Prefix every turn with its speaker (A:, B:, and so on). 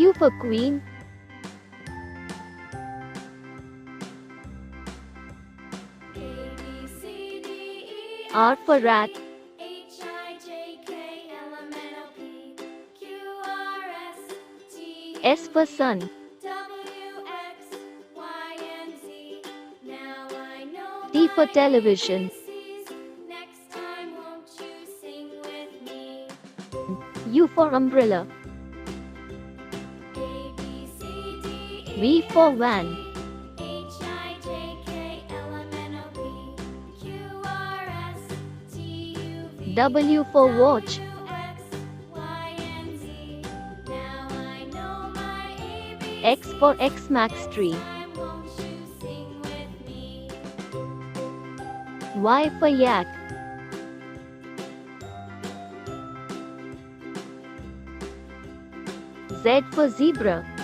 A: Q for Queen. R for Rat. S for Sun. T for Television. U for Umbrella. V for Van. W for Watch. X for Xmas Tree. Y for Yak. Z for Zebra.